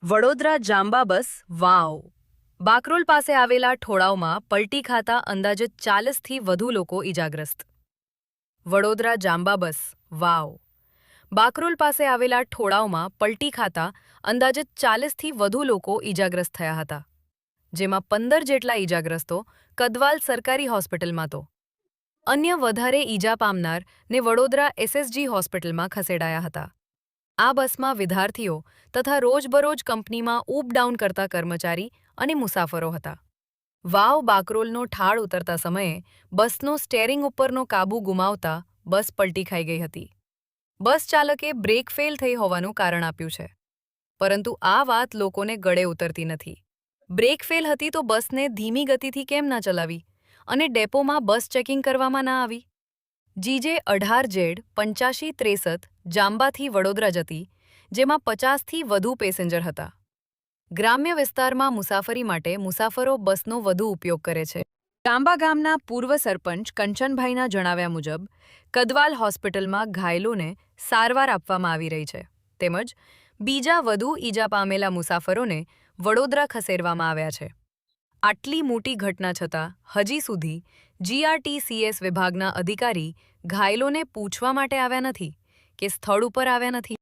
વડોદરા જાંબા બસ વાવ બાકરોલ પાસે આવેલા ઠોળાવમાં પલટી ખાતા અંદાજિત 40થી વધુ લોકો ઇજાગ્રસ્ત. વડોદરા જાંબા બસ વાવ બાકરોલ પાસે આવેલા ઠોળાવમાં પલટી ખાતા અંદાજિત 40થી વધુ લોકો ઇજાગ્રસ્ત થયા હતા, જેમાં 15 જેટલા ઇજાગ્રસ્તો કદવાલ સરકારી હોસ્પિટલમાં તો અન્ય વધારે ઇજા પામનાર ને વડોદરા એસએસજી હોસ્પિટલમાં ખસેડાયા હતા. આ બસમાં વિદ્યાર્થીઓ તથા રોજબરોજ કંપનીમાં અપ-ડાઉન કરતા કર્મચારી અને મુસાફરો હતા. વાવ બાકરોલનો ઠાળ ઉતરતા સમયે બસનો સ્ટેરિંગ ઉપરનો કાબુ ગુમાવતા બસ પલટી ખાઈ ગઈ હતી. બસ ચાલકે બ્રેક ફેલ થઈ હોવાનું કારણ આપ્યું છે, પરંતુ આ વાત લોકોને ગળે ઉતરતી નથી. બ્રેક ફેલ હતી તો બસને ધીમી ગતિથી કેમ ના ચલાવી અને ડેપોમાં બસ ચેકિંગ કરવામાં ના આવી? જીજે 18Z8563 જાંબાથી વડોદરા જતી, જેમાં 50થી વધુ પેસેન્જર હતા. ગ્રામ્ય વિસ્તારમાં મુસાફરી માટે મુસાફરો બસનો વધુ ઉપયોગ કરે છે. જાંબા ગામના પૂર્વ સરપંચ કંચનભાઈના જણાવ્યા મુજબ કદવાલ હોસ્પિટલમાં ઘાયલોને સારવાર આપવામાં આવી રહી છે, તેમજ બીજા વધુ ઈજા પામેલા મુસાફરોને વડોદરા ખસેડવામાં આવ્યા છે. આટલી મોટી ઘટના છતાં હજી સુધી જીઆરટીસીએસ વિભાગના અધિકારી ઘાયલોને પૂછવા માટે આવ્યા નથી કે સ્થળ ઉપર આવ્યા નથી.